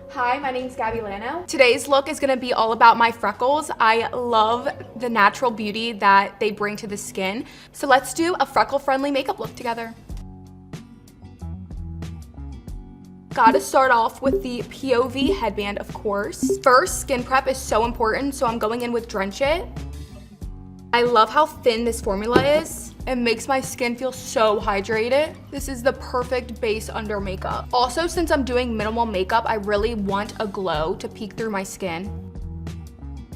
Hi, my name's Gabby Lano. Today's look is gonna be all about my freckles. I love the natural beauty that they bring to the skin. So let's do a freckle-friendly makeup look together. Gotta start off with the POV headband, of course. First, skin prep is so important, so I'm going in with Drench It. I love how thin this formula is. It makes my skin feel so hydrated. This is the perfect base under makeup. Also, since I'm doing minimal makeup, I really want a glow to peek through my skin.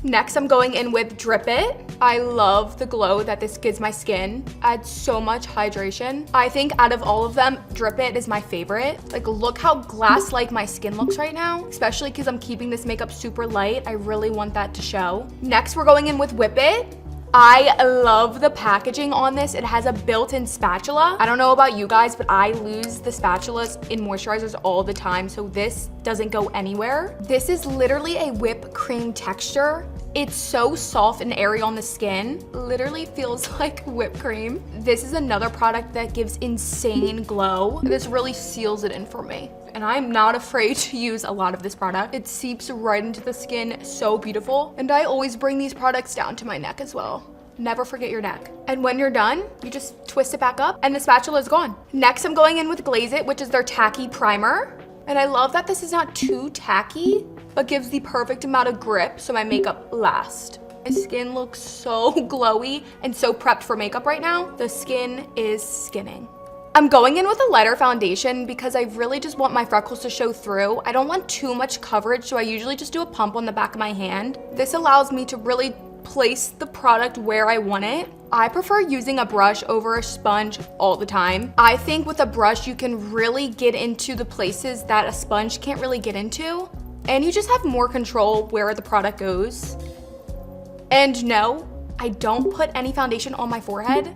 Next, I'm going in with Drip It. I love the glow that this gives my skin. Adds so much hydration. I think out of all of them, Drip It is my favorite. Like, look how glass-like my skin looks right now, especially because I'm keeping this makeup super light. I really want that to show. Next, we're going in with Whip It. I love the packaging on this. It has a built-in spatula. I don't know about you guys, but I lose the spatulas in moisturizers all the time, so this doesn't go anywhere. This is literally a whipped cream texture. It's so soft and airy on the skin. Literally feels like whipped cream. This is another product that gives insane glow. This really seals it in for me. And I'm not afraid to use a lot of this product. It seeps right into the skin, so beautiful. And I always bring these products down to my neck as well. Never forget your neck. And when you're done, you just twist it back up and the spatula is gone. Next, I'm going in with Glaze It, which is their tacky primer. And I love that this is not too tacky, but gives the perfect amount of grip so my makeup lasts. My skin looks so glowy and so prepped for makeup right now. The skin is skinning. I'm going in with a lighter foundation because I really just want my freckles to show through. I don't want too much coverage, so I usually just do a pump on the back of my hand. This allows me to really place the product where I want it. I prefer using a brush over a sponge all the time. I think with a brush, you can really get into the places that a sponge can't really get into, and you just have more control where the product goes. And no, I don't put any foundation on my forehead.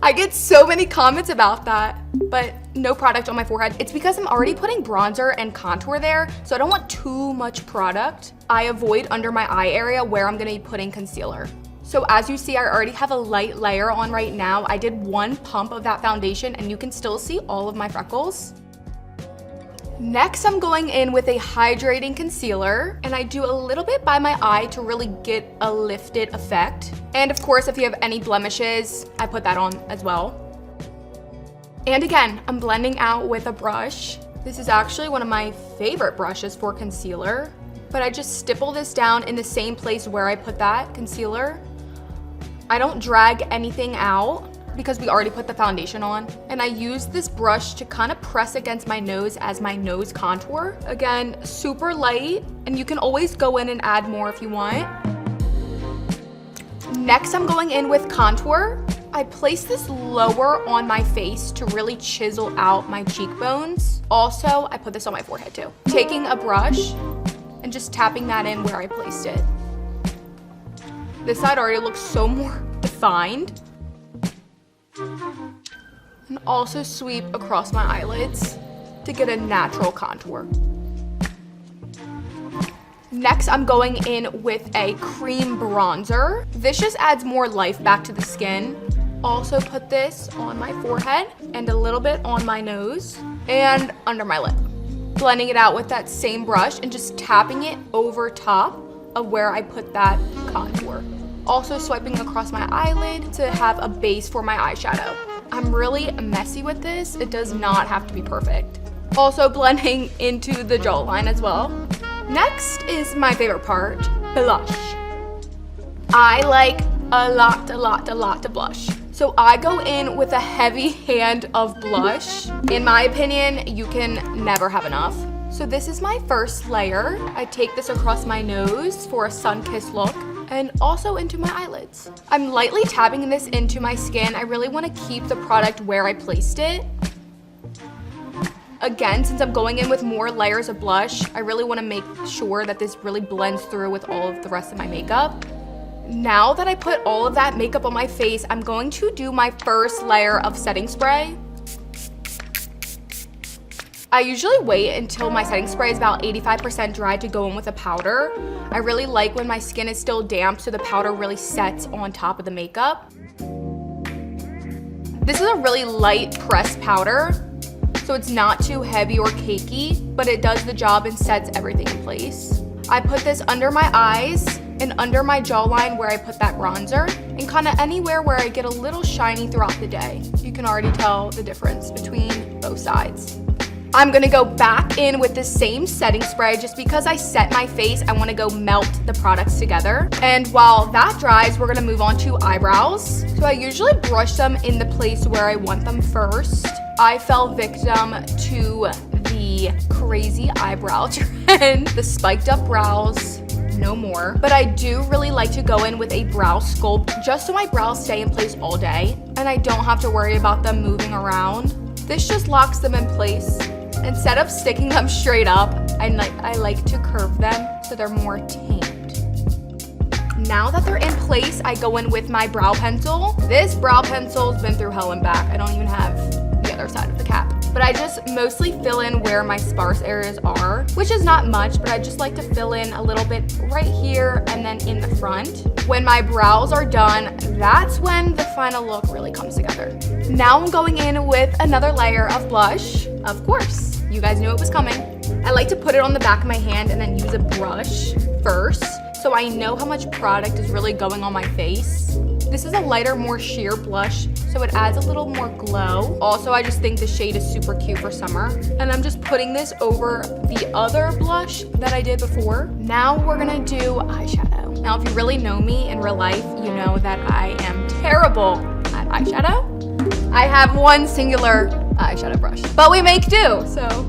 I get so many comments about that, but no product on my forehead. It's because I'm already putting bronzer and contour there, so I don't want too much product. I avoid under my eye area where I'm gonna be putting concealer. So as you see, I already have a light layer on right now. I did one pump of that foundation and you can still see all of my freckles. Next, I'm going in with a hydrating concealer, and I do a little bit by my eye to really get a lifted effect. And of course, if you have any blemishes, I put that on as well. And again, I'm blending out with a brush. This is actually one of my favorite brushes for concealer, but I just stipple this down in the same place where I put that concealer. I don't drag anything out because we already put the foundation on. And I use this brush to kind of press against my nose as my nose contour. Again, super light, and you can always go in and add more if you want. Next, I'm going in with contour. I place this lower on my face to really chisel out my cheekbones. Also, I put this on my forehead too. Taking a brush and just tapping that in where I placed it. This side already looks so more defined. And also sweep across my eyelids to get a natural contour. Next, I'm going in with a cream bronzer. This just adds more life back to the skin. Also put this on my forehead and a little bit on my nose and under my lip. Blending it out with that same brush and just tapping it over top of where I put that contour. Also swiping across my eyelid to have a base for my eyeshadow. I'm really messy with this. It does not have to be perfect. Also blending into the jawline as well. Next is my favorite part, blush. I like a lot of blush. So I go in with a heavy hand of blush. In my opinion, you can never have enough. So this is my first layer. I take this across my nose for a sun-kissed look, and also into my eyelids. I'm lightly tapping this into my skin. I really want to keep the product where I placed it. Again, since I'm going in with more layers of blush, I really want to make sure that this really blends through with all of the rest of my makeup. Now that I put all of that makeup on my face, I'm going to do my first layer of setting spray. I usually wait until my setting spray is about 85% dry to go in with a powder. I really like when my skin is still damp so the powder really sets on top of the makeup. This is a really light pressed powder, so it's not too heavy or cakey, but it does the job and sets everything in place. I put this under my eyes and under my jawline where I put that bronzer, and kind of anywhere where I get a little shiny throughout the day. You can already tell the difference between both sides. I'm gonna go back in with the same setting spray. Just because I set my face, I wanna go melt the products together. And while that dries, we're gonna move on to eyebrows. So I usually brush them in the place where I want them first. I fell victim to the crazy eyebrow trend, the spiked up brows. No more. But I do really like to go in with a brow sculpt just so my brows stay in place all day and I don't have to worry about them moving around. This just locks them in place. Instead of sticking them straight up, I like to curve them so they're more tamed. Now that they're in place, I go in with my brow pencil. This brow pencil's been through hell and back. I don't even have the other side of the cap. But I just mostly fill in where my sparse areas are, which is not much, but I just like to fill in a little bit right here and then in the front. When my brows are done, that's when the final look really comes together. Now I'm going in with another layer of blush. Of course, you guys knew it was coming. I like to put it on the back of my hand and then use a brush first, so I know how much product is really going on my face. This is a lighter, more sheer blush, so it adds a little more glow. Also, I just think the shade is super cute for summer. And I'm just putting this over the other blush that I did before. Now we're gonna do eyeshadow. Now, if you really know me in real life, you know that I am terrible at eyeshadow. I have one singular eyeshadow brush, but we make do, so.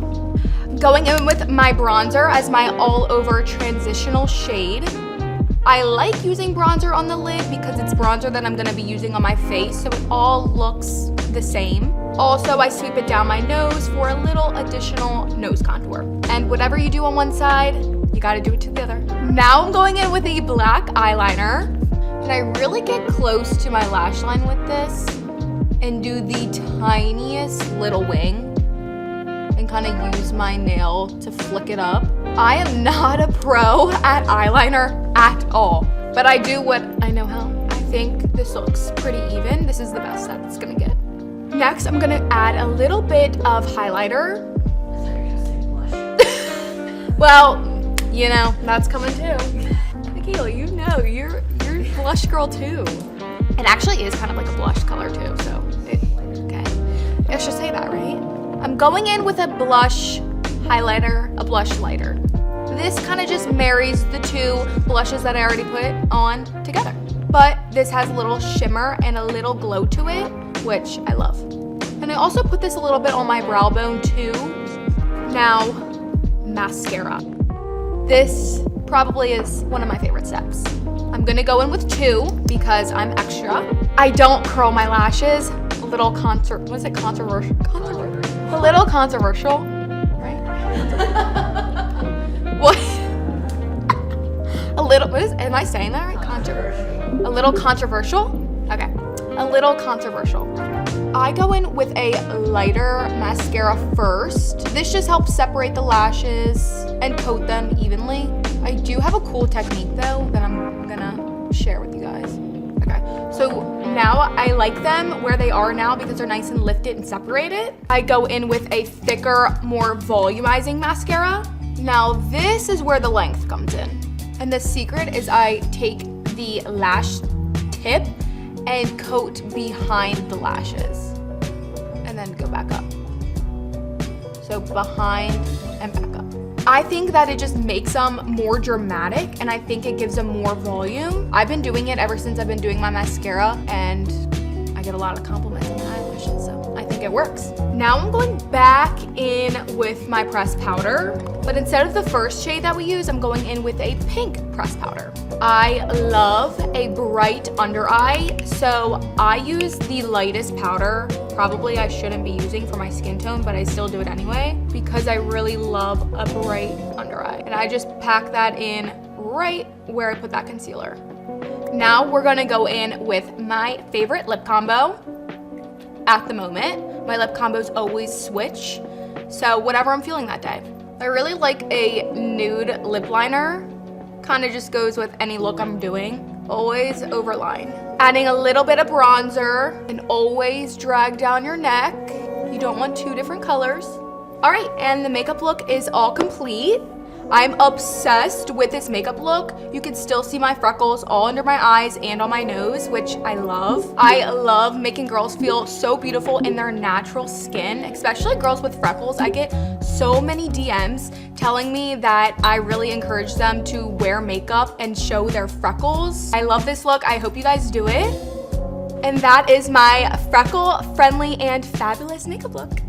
Going in with my bronzer as my all-over transitional shade. I like using bronzer on the lid because it's bronzer that I'm gonna be using on my face, so it all looks the same. Also, I sweep it down my nose for a little additional nose contour. And whatever you do on one side, you gotta do it to the other. Now I'm going in with a black eyeliner, and I really get close to my lash line with this and do the tiniest little wing and kind of use my nail to flick it up. I am not a pro at eyeliner at all, but I do what I know how. I think this looks pretty even. This is the best that it's gonna get. Next, I'm gonna add a little bit of highlighter. Well, you know, that's coming too. Michaela, you know, you're a blush girl too. It actually is kind of like a blush color too, so, okay. I should say that, right? I'm going in with a blush highlighter, a blush lighter. This kind of just marries the two blushes that I already put on together. But this has a little shimmer and a little glow to it, which I love. And I also put this a little bit on my brow bone too. Now, mascara. This probably is one of my favorite steps. I'm gonna go in with two because I'm extra. I don't curl my lashes. A little controversial? A little controversial, right? What? Am I saying that right? Controversial. A little controversial? Okay. A little controversial. I go in with a lighter mascara first. This just helps separate the lashes and coat them evenly. I do have a cool technique though that I'm gonna share with you guys. Okay, so now I like them where they are now because they're nice and lifted and separated. I go in with a thicker, more volumizing mascara. Now this is where the length comes in. And the secret is I take the lash tip and coat behind the lashes and then go back up. So behind and back up. I think that it just makes them more dramatic and I think it gives them more volume. I've been doing it ever since I've been doing my mascara and I get a lot of compliments on my eyelashes, so I think it works. Now I'm going back in with my pressed powder, but instead of the first shade that we use, I'm going in with a pink pressed powder. I love a bright under eye, so I use the lightest powder. Probably I shouldn't be using for my skin tone, but I still do it anyway because I really love a bright under eye. And I just pack that in right where I put that concealer. Now we're gonna go in with my favorite lip combo at the moment. My lip combos always switch, so whatever I'm feeling that day. I really like a nude lip liner. Kind of just goes with any look I'm doing. Always overline. Adding a little bit of bronzer and always drag down your neck. You don't want two different colors. All right, and the makeup look is all complete. I'm obsessed with this makeup look. You can still see my freckles all under my eyes and on my nose, which I love. I love making girls feel so beautiful in their natural skin, especially girls with freckles. I get so many DMs telling me that I really encourage them to wear makeup and show their freckles. I love this look. I hope you guys do it. And that is my freckle-friendly and fabulous makeup look.